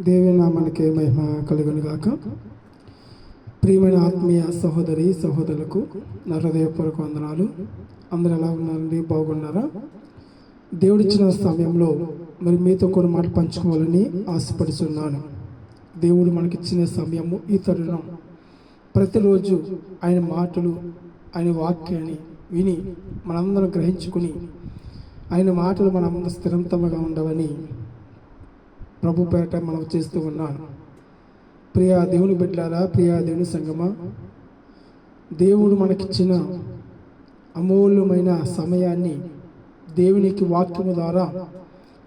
దేవుని నామానికి మహిమ కలుగును గాక. ప్రియమైన ఆత్మీయ సహోదరి సహోదరులకు నా హృదయపూర్వక వందనాలు. అందరూ ఎలా ఉన్నారండి? బాగున్నారా? దేవుడిచ్చిన సమయంలో మరి మీతో కొన్ని మాటలు పంచుకోవాలని ఆశపడుతున్నాను. దేవుడు మనకిచ్చిన సమయము ఈ తరుణం. ప్రతిరోజు ఆయన మాటలు, ఆయన వాక్యాన్ని విని మనందరం గ్రహించుకుని ఆయన మాటలు మనందరం స్థిరంతముగా ఉండవని ప్రభు పేట మనం చేస్తూ ఉన్నాను. ప్రియా దేవుని బిడ్డలారా, ప్రియా దేవుని సంగమా, దేవుడు మనకిచ్చిన అమూల్యమైన సమయాన్ని దేవునికి వాక్యము ద్వారా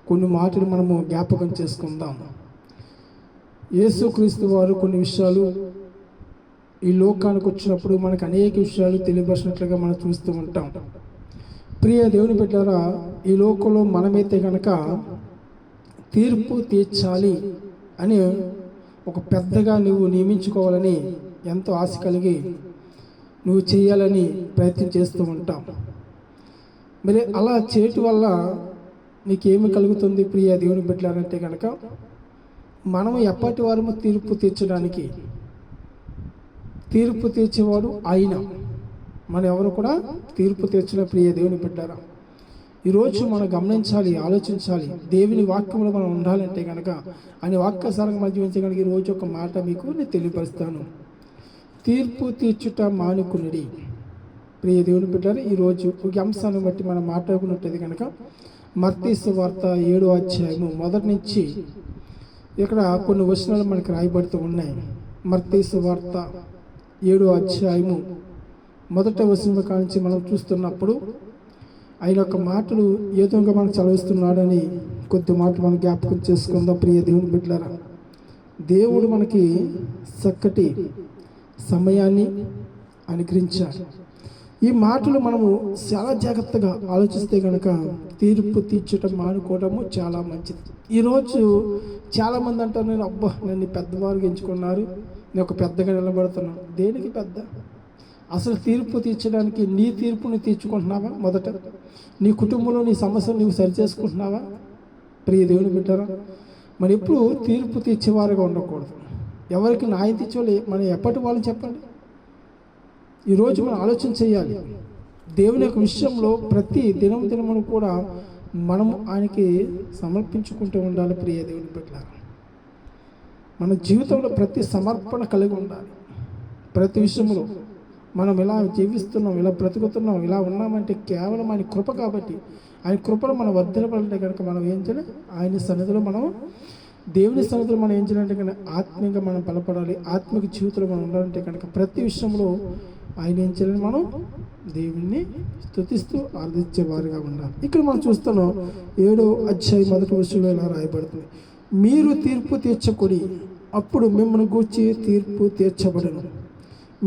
కొన్ని మాటలు మనము జ్ఞాపకం చేసుకుందాం. యేసుక్రీస్తు వారు కొన్ని విషయాలు ఈ లోకానికి వచ్చినప్పుడు మనకు అనేక విషయాలు తెలియపరిచినట్లుగా మనం చూస్తూ ఉంటాం. ప్రియ దేవుని బిడ్డలారా, ఈ లోకంలో మనమైతే కనుక తీర్పు తీర్చాలి అని ఒక పెద్దగా నువ్వు నియమించుకోవాలని ఎంతో ఆశ కలిగి నువ్వు చేయాలని ప్రయత్నం చేస్తూ ఉంటాం. మరి అలా చేయటం వల్ల నీకేమి కలుగుతుంది ప్రియ దేవుని బిడ్డలారంటే కనుక, మనము ఎప్పటి వారము తీర్పు తీర్చడానికి, తీర్పు తీర్చేవాడు ఆయన, మనం ఎవరు కూడా తీర్పు తీర్చిన ప్రియ దేవుని బిడ్డలారా. ఈరోజు మనం గమనించాలి, ఆలోచించాలి. దేవుని వాక్యంలో మనం ఉండాలంటే కనుక, ఆయన వాక్యసారంగా మనం జీవించగలిగి ఈరోజు ఒక మాట మీకు నేను తెలియపరుస్తాను. తీర్పు తీర్చుట మానుకున్నది. ప్రియ దేవుని బిడ్డలారా, ఈరోజు ఒక అంశాన్ని బట్టి మనం మాట్లాడుకున్నట్టయితే కనుక, మత్తయి సువార్త 7వ అధ్యాయము మొదటి నుంచి ఇక్కడ కొన్ని వచనాలు మనకు రాయబడుతూ ఉన్నాయి. మత్తయి సువార్త 7వ అధ్యాయము మొదట వచనం కానించి మనం చూస్తున్నప్పుడు ఆయన యొక్క మాటలు ఏ విధంగా మనకు చదివిస్తున్నాడని కొద్ది మాటలు మనం జ్ఞాపకం చేసుకుందాం. ప్రియ దేవుని బిడ్డలారా, దేవుడు మనకి చక్కటి సమయాన్ని అనుగ్రహించాడు. ఈ మాటలు మనము చాలా జాగ్రత్తగా ఆలోచిస్తే కనుక తీర్పు తీర్చడం మానుకోవడము చాలా మంచిది. ఈరోజు చాలామంది అంటారు, నన్ను పెద్దవారుగా ఎంచుకున్నారు, నేను ఒక పెద్దగా నిలబడుతున్నాను. దేనికి పెద్ద? అసలు తీర్పు తీర్చడానికి నీ తీర్పుని తీర్చుకుంటున్నావా? మొదట నీ కుటుంబంలో నీ సమస్యలు నువ్వు సరిచేసుకుంటున్నావా? ప్రియ దేవుని బిడ్డరా, మరి ఎప్పుడు తీర్పు తీర్చేవారుగా ఉండకూడదు. ఎవరికి న్యాయం తీర్చోలే మనం ఎప్పటి వాళ్ళని చెప్పండి. ఈరోజు మనం ఆలోచన చేయాలి. దేవుని యొక్క విషయంలో ప్రతి దినమును కూడా మనము ఆయనకి సమర్పించుకుంటూ ఉండాలి. ప్రియ దేవుని బిడ్డలారా, మన జీవితంలో ప్రతి సమర్పణ కలిగి ఉండాలి. ప్రతి విషయంలో మనం ఇలా జీవిస్తున్నాం, ఇలా బ్రతుకుతున్నాం, ఇలా ఉన్నామంటే కేవలం ఆయన కృప. కాబట్టి ఆయన కృపను మనం వర్ధిల్లపడాలంటే కనుక మనం ఏం చేయాలి? ఆయన సన్నిధిలో మనం, దేవుని సన్నిధిలో మనం ఏం చేయాలంటే కనుక ఆత్మీయంగా మనం బలపడాలి. ఆత్మిక జీవితంలో మనం ఉండాలంటే కనుక ప్రతి విషయంలో ఆయన ఏం చేయాలని మనం దేవుణ్ణి స్తుతిస్తూ ఆరాధించేవారుగా ఉండాలి. ఇక్కడ మనం చూస్తున్నాం 7వ అధ్యాయం మొదటి వచనంలో ఇలా రాయబడుతుంది, మీరు తీర్పు తీర్చకుడి, అప్పుడు మిమ్మల్ని గూర్చి తీర్పు తీర్చబడను.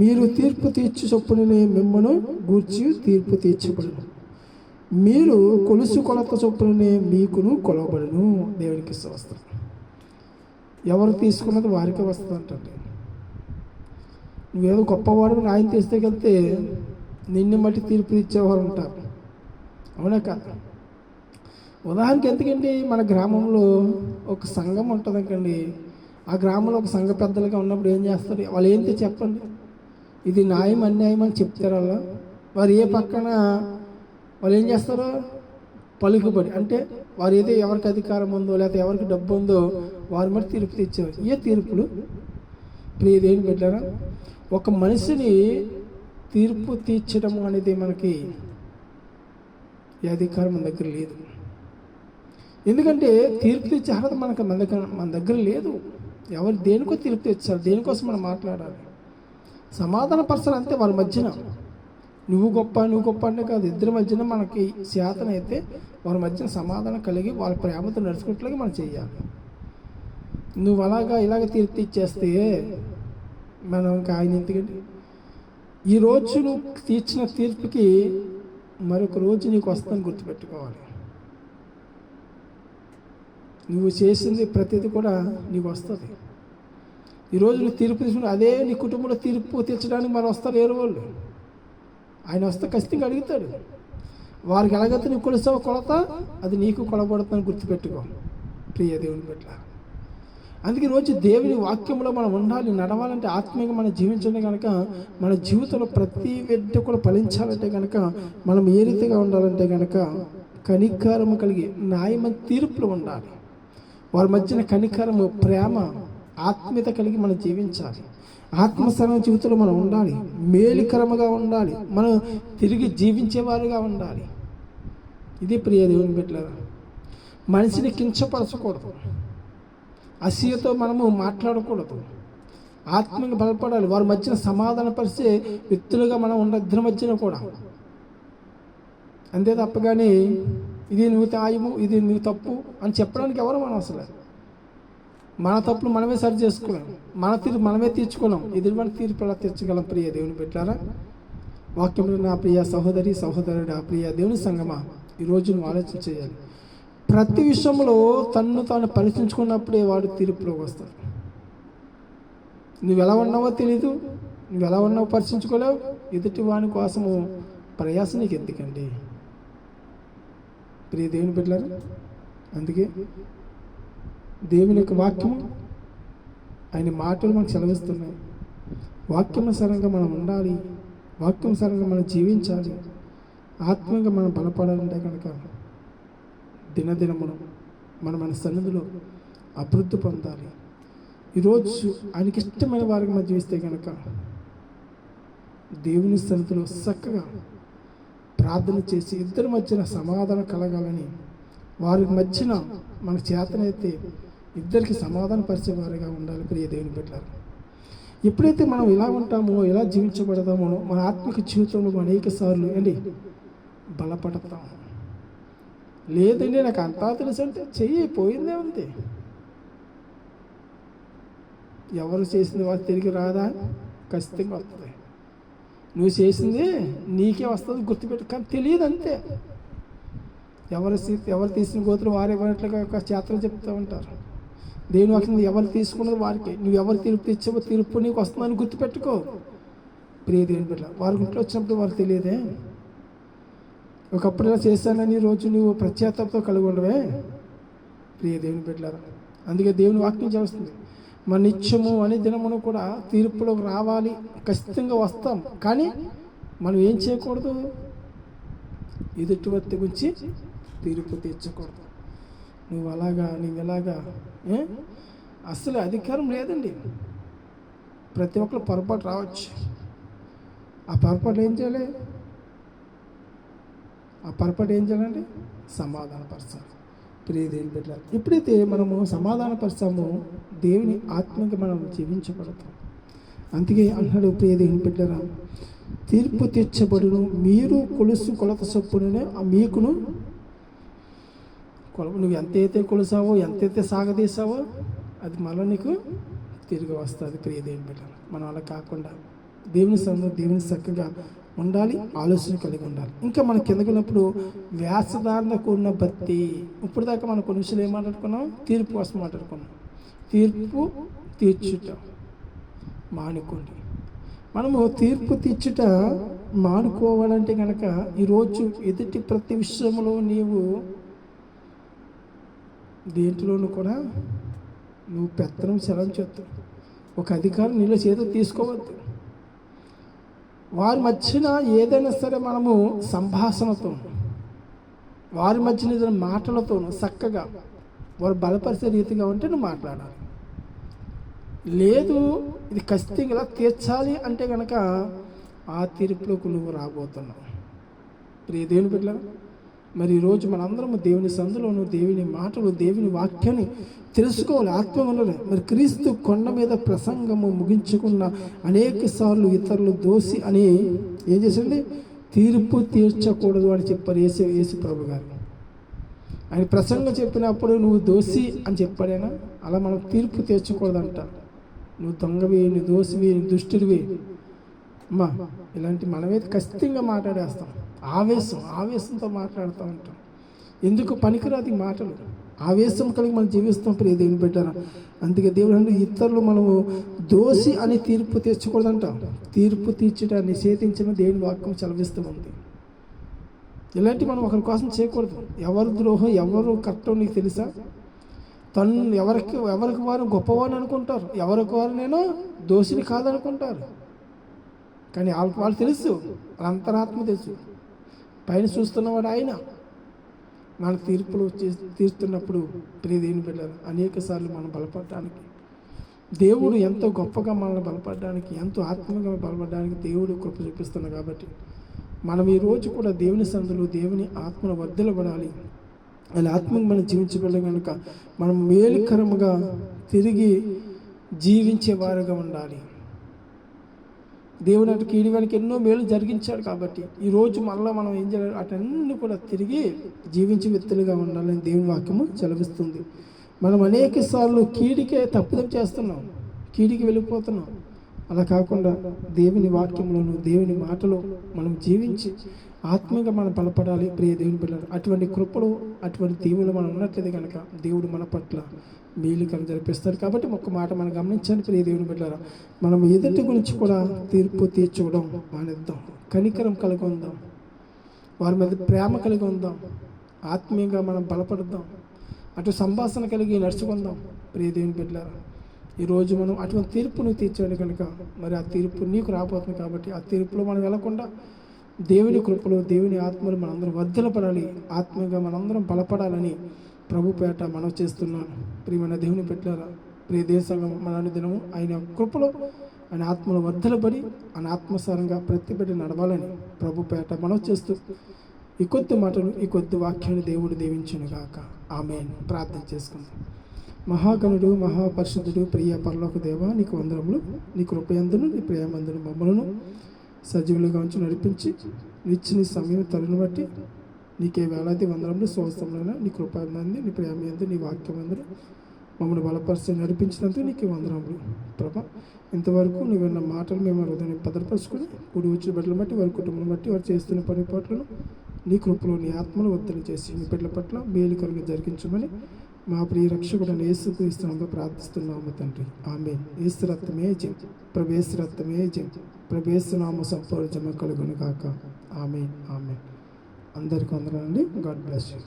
మీరు తీర్పు తీర్చు చొప్పుననే మిమ్మను గూర్చి తీర్పు తీర్చబడును. మీరు కొలుసు కొలత చొప్పుననే మీకును కొలవబడును. దేవునికి స్తోత్రం. ఎవరు తీసుకున్నది వారికి వస్తుంది అంటే, నువ్వేదో గొప్పవాడు న్యాయం తీసుకెళ్తే నిన్ను బట్టి తీర్పు ఇచ్చేవారు ఉంటారు. అవునా కాదు? ఉదాహరణకి ఎందుకండి, మన గ్రామంలో ఒక సంఘం ఉంటుంది కండి. ఆ గ్రామంలో ఒక సంఘ పెద్దలుగా ఉన్నప్పుడు ఏం చేస్తారు? వాళ్ళు ఏంటి చెప్పండి, ఇది న్యాయం అన్యాయం అని చెప్తారు. అలా వారు ఏ పక్కన వాళ్ళు ఏం చేస్తారో పలుకుబడి, అంటే వారు ఏదో ఎవరికి అధికారం ఉందో లేకపోతే ఎవరికి డబ్బు ఉందో వారి మరి తీర్పు తెచ్చేవారు. ఏ తీర్పులు? ప్రియ దేవుని బిడ్డలారా, ఒక మనిషిని తీర్పు తీర్చడం అనేది మనకి ఈ అధికారం మన దగ్గర లేదు. ఎందుకంటే తీర్పు తెచ్చే అర్హత మన దగ్గర లేదు. ఎవరు దేనికో తీర్పు తెచ్చారు, దేనికోసం మనం మాట్లాడాలి. సమాధాన పరచాలి అంతే. వాళ్ళ మధ్యన నువ్వు గొప్ప అంటే కాదు, ఇద్దరి మధ్యన మనకి చేతనైతే వాళ్ళ మధ్యన సమాధానం కలిగి వాళ్ళ ప్రేమతో నడుచుకున్నట్లుగా మనం చేయాలి. నువ్వు ఇలాగ తీర్పు ఇచ్చేస్తే మనం ఇంకా ఆయన ఎందుకంటే, ఈరోజు నువ్వు తీర్చిన తీర్పుకి మరొక రోజు నీకు వస్తుందని గుర్తుపెట్టుకోవాలి. నువ్వు చేసింది ప్రతిదీ కూడా నీకు వస్తుంది. ఈరోజు నువ్వు తీర్పు తీసుకుని అదే నీ కుటుంబంలో తీర్పు తీర్చడానికి మనం వస్తారు. వేరే వాళ్ళు ఆయన వస్తే ఖచ్చితంగా అడుగుతాడు. వారికి ఎలాగైతే నువ్వు కొలుస్తావో కొలత, అది నీకు కొలబడుతుందని గుర్తుపెట్టుకో ప్రియ దేవుని బిడ్డ. అందుకే రోజు దేవుని వాక్యంలో మనం ఉండాలి, నడవాలంటే, ఆత్మీయంగా మనం జీవించండి కనుక మన జీవితంలో ప్రతి వ్యక్తి కూడా ఫలించాలంటే కనుక మనం ఏ రీతిగా ఉండాలంటే కనుక కనికరము కలిగి న్యాయమైన తీర్పులు ఉండాలి. వారి మధ్యన కనికరము, ప్రేమ, ఆత్మీయత కలిగి మనం జీవించాలి. ఆత్మసరణ జీవితంలో మనం ఉండాలి, మేలుకరముగా ఉండాలి, మనం తిరిగి జీవించేవారుగా ఉండాలి. ఇది ప్రియ దేవుని బిడ్డలారా, మనిషిని కించపరచకూడదు, అసూయతో మనము మాట్లాడకూడదు, ఆత్మీయంగా బలపడాలి. వారి మధ్యన సమాధానపరిచే వ్యక్తులుగా మనం ఉండాలి, ఇద్దరి మధ్యన కూడా. అంతే తప్పగానే ఇది నువ్వు తాయము, ఇది నువ్వు తప్పు అని చెప్పడానికి ఎవరు మనం అసలు? మన తప్పులు మనమే సరి చేసుకోలేం, మన తీర్పు మనమే తీర్చుకోలేం. ఇది మన తీర్పు ఎలా తీర్చగలం? ప్రియ దేవుని బిడ్డలారా, వాక్యంలో నా ప్రియ సహోదరి సహోదరుడు, ఆ ప్రియ దేవుని సంగమా, ఈరోజు నువ్వు ఆలోచన చేయాలి. ప్రతి విషయంలో తన్ను తాను పరీక్షించుకున్నప్పుడే వాడు తీర్పులోకి వస్తాడు. నువ్వు ఎలా ఉన్నావో తెలీదు, నువ్వు ఎలా ఉన్నావో పరీక్షించుకోలేవు, ఎదుటి వాని కోసము ప్రయాసం నీకు ఎందుకండి? ప్రియ దేవుని బిడ్డలారా, అందుకే దేవుని యొక్క వాక్యము, ఆయన మాటలు మనకు సెలవిస్తున్నాయి. వాక్యానుసారంగా మనం ఉండాలి, వాక్యానుసారంగా మనం జీవించాలి, ఆత్మీయంగా మనం బలపడాలంటే కనుక దినదినమును మన సన్నిధిలో అభివృద్ధి పొందాలి. ఈరోజు ఆయనకి ఇష్టమైన వారికి మధ్య జీవిస్తే కనుక దేవుని సన్నిధిలో చక్కగా ప్రార్థన చేసి ఇద్దరి మధ్యన సమాధానం కలగాలని, వారికి మధ్యన మన చేతనైతే ఇద్దరికి సమాధాన పరిచేవారిగా ఉండాలి. ప్రియ దేవుని బిడ్డలారా, ఎప్పుడైతే మనం ఇలా ఉంటామో, ఎలా జీవించబడతామో, మన ఆత్మిక జీవితంలో అనేక సార్లు బలపడతాం. లేదండి నాకు అంతా తెలుసు అంటే చెయ్యి, పోయిందే ఉంది. ఎవరు చేసింది వారు తిరిగి రాదా? ఖచ్చితంగా వస్తుంది. నువ్వు చేసింది నీకే వస్తుంది, గుర్తుపెట్టు. కానీ తెలియదు అంతే. ఎవరు తీసిన గోతులు వారే వాటిగా చేతలు చెప్తూ ఉంటారు. దేవుని వాక్యం ఎవరు తీసుకున్నది వారికి, నువ్వు ఎవరు తీర్పు తెచ్చావో తీర్పు నీకు వస్తుందని గుర్తుపెట్టుకో. ప్రియ దేవుని బిడ్డ, వారి ఇంట్లో వచ్చినప్పుడు వారికి తెలియదే. ఒకప్పుడు ఇలా చేశానని రోజు నువ్వు ప్రత్యేకతతో కలిగి ఉండవే. ప్రియ దేవుని బిడ్డలారా, అందుకే దేవుని వాక్యం చేస్తుంది, మన నిత్యము అనే దినమును కూడా తీర్పులోకి రావాలి. ఖచ్చితంగా వస్తాం, కానీ మనం ఏం చేయకూడదు? ఎదుటి వ్యక్తి గురించి తీర్పు తీర్చకూడదు. నువ్వు అలాగా, నువ్వు ఎలాగా, అసలు అధికారం లేదండి. ప్రతి ఒక్కరు పొరపాటు రావచ్చు. ఆ పొరపాటు ఏం చేయాలి? సమాధానపరచాలి. ప్రియ దేవుని బిడ్డలారా, ఎప్పుడైతే మనము సమాధానపరచామో దేవుని ఆత్మకి మనం జీవించబడతాం. అందుకే అన్నాడు, ప్రియ దేవుని బిడ్డలారా, తీర్పు తీర్చబడును, మీరు కొలత చొప్పుననే మీకును నువ్వు ఎంతైతే కొలుసావో, ఎంతైతే సాగదీసావో అది మళ్ళీ నీకు తిరిగి వస్తుంది. ప్రియ దేవుని బిడ్డలారా, మనం అలా కాకుండా దేవుని సన్నిధిలో దేవుని చక్కగా ఉండాలి, ఆలోచన కలిగి ఉండాలి. ఇంకా మనం కిందకున్నప్పుడు వ్యాసధారణ కూడిన భక్తి. ఇప్పుడు దాకా మనం కొన్ని విషయాలు ఏం మాట్లాడుకున్నాం? తీర్పు కోసం మాట్లాడుకున్నాం. తీర్పు తీర్చుట మానుకోండి. మనము తీర్పు తీర్చుట మానుకోవాలంటే కనుక ఈరోజు ఎదుటి ప్రతి విషయంలో నీవు దేంట్లోనూ కూడా నువ్వు పెత్తనం చెలాయించొద్దు. ఒక అధికారం నీలో చేత తీసుకోవద్దు. వారి మధ్యన ఏదైనా సరే మనము సంభాషణతో, వారి మధ్యన ఏదైనా మాటలతో చక్కగా వారు బలపరిచే రీతిగా ఉంటే నువ్వు మాట్లాడాలి. లేదు ఇది ఖచ్చితంగా ఇలా తీర్చాలి అంటే కనుక ఆ తీర్పులోకి నువ్వు రాబోతున్నావు. ప్రియ దేవుని బిడ్డలారా, మరి ఈరోజు మనందరము దేవుని సందులోను దేవుని మాటలు, దేవుని వాక్యాన్ని తెలుసుకోవాలి, ఆత్మగా ఉండాలి. మరి క్రీస్తు కొండ మీద ప్రసంగము ముగించుకున్న అనేక సార్లు ఇతరులు దోషి అని ఏం చేసండి? తీర్పు తీర్చకూడదు అని చెప్పారు యేసు ప్రభు గారు. ఆయన ప్రసంగం చెప్పినప్పుడు నువ్వు దోషి అని చెప్పాడైనా, అలా మనం తీర్పు తీర్చకూడదంట. నువ్వు దొంగవి, నువ్వు దోషివి, నువ్వు దుష్టుడివి అమ్మా, ఇలాంటి మనమైతే ఖచ్చితంగా మాట్లాడేస్తాం. ఆవేశంతో మాట్లాడుతూ ఉంటాం. ఎందుకు పనికిరాదు మాటలు? ఆవేశం కలిగి మనం జీవిస్తాం. ప్రియ దేవుని బిడ్డలారా, అందుకే దేవుడు అంటే ఇతరులు మనము దోషి అని తీర్పు తీర్చకూడదంట. తీర్పు తీర్చుట నిషేధించిన దేవుని వాక్యం చలవిస్తూ ఉంది. ఇలాంటి మనం ఒకరి కోసం చేయకూడదు. ఎవరు ద్రోహం, ఎవరు కరెక్టో నీకు తెలుసా? తను ఎవరికి వారు గొప్పవారు అనుకుంటారు, ఎవరికి వారు నేను దోషిని కాదనుకుంటారు. కానీ వాళ్ళు తెలుసు, వాళ్ళ అంతరాత్మ తెలుసు. పైన చూస్తున్నవాడు ఆయన. మన తీర్పులు తీరుస్తున్నప్పుడు ప్రియ దేవుని బిడ్డలారా, అనేక సార్లు మనం బలపడడానికి దేవుడు ఎంతో గొప్పగా మనల్ని బలపడడానికి, ఎంతో ఆత్మగా బలపడడానికి దేవుడు కృప చూపిస్తున్నాడు. కాబట్టి మనం ఈరోజు కూడా దేవుని సందులో దేవుని ఆత్మను వర్ధిల్లబడాలి. ఆయన ఆత్మను మనం జీవించబడలే కనుక మనం మేలుకరముగా తిరిగి జీవించేవారుగా ఉండాలి. దేవుడు అటు కీడి వెనక ఎన్నో మేలు జరిగించాడు. కాబట్టి ఈరోజు మళ్ళీ మనం ఏం చేయాలి, అటన్నీ కూడా తిరిగి జీవించి వ్యక్తులుగా ఉండాలని దేవుని వాక్యము సెలవిస్తుంది. మనం అనేక సార్లు కీడికే తప్పుదం చేస్తున్నాం, కీడికి వెళ్ళిపోతున్నాం. అలా కాకుండా దేవుని వాక్యంలోను దేవుని మాటలో మనం జీవించి ఆత్మీయంగా మనం బలపడాలి. ప్రియ దేవుని బిడ్డలు, అటువంటి కృపలు అటువంటి దీవులు మనం ఉన్నట్లయితే కనుక దేవుడు మన పట్ల మేలుకరం జరిపిస్తారు. కాబట్టి ఒక్క మాట మనం గమనించాలి. ప్రియ దేవుని బిడ్డలారా, మనం ఎదుటి గురించి కూడా తీర్పు తీర్చుకోవడం మానేద్దాం. కనికరం కలిగి ఉందాం, వారి మీద ప్రేమ కలిగి ఉందాం, ఆత్మీయంగా మనం బలపడదాం, అటు సంభాషణ కలిగి నడుచుకుందాం. ప్రియ దేవుని బిడ్డలారా, ఈరోజు మనం అటువంటి తీర్పును తీర్చాడు కనుక మరి ఆ తీర్పు నీకు రాబోతుంది. కాబట్టి ఆ తీర్పులో మనం వెళ్లకుండా దేవుని కృపలో దేవుని ఆత్మలు మనందరం వర్ధిల్లపడాలి, ఆత్మీయంగా మనందరం బలపడాలని ప్రభు పేట మనం చేస్తున్నాను. ప్రియమైన దేవుని బిడ్డలారా, ప్రియ దేశంగా మన దినము ఆయన కృపలో ఆయన ఆత్మలో వర్ధిల్లబడి ఆయన ఆత్మసారంగా ప్రతి బిడ్డ నడవాలని ప్రభు పేట మనం చేస్తూ ఈ కొద్ది మాటలు ఈ కొద్ది వాక్యాన్ని దేవుడు దీవించును గాక. ఆమేన్. ప్రార్థన చేసుకుందాం. మహాగణుడు మహాపరిశుద్ధుడు ప్రియ పరలోక దేవ, నీకు వందనములు. నీ కృపయందును నీ ప్రేమందును మమ్మలను సజీవులుగా ఉంచి నడిపించి నిచ్చిన సమయం తలను బట్టి నీకే వేలాది వందనములు. స్వస్థములైన నీ కృపయందు నీ ప్రేమయందు నీ వాక్యమందు మమ్మల్ని బలపరిచి నడిపించినందుకు నీకు వందనములు ప్రభా. ఇంతవరకు నువ్వు విన్న మాటలు మేము హృదయాన్ని భద్రపరుచుకొని కూడి వచ్చిన బిడ్డలు బట్టి వారి కుటుంబం బట్టి వారు చేస్తున్న పనిపాట్లను నీ కృపలో నీ ఆత్మను ఒత్తిడి చేసి నీ బిడ్డల పట్ల మేలుకరంగా జరిగించమని మా ప్రియ రక్షకుడైన యేసుక్రీస్తునందు ప్రార్థిస్తున్నాము తండ్రి. ఆమేన్. యేసు రక్తమే జయం, ప్రభు యేసు రక్తమే జయం, ప్రభు యేసు నామ సంపూర్ణ జమ కలుగును గాక. ఆమేన్. ఆమేన్. అందరికీ వందనాలండి. God bless you.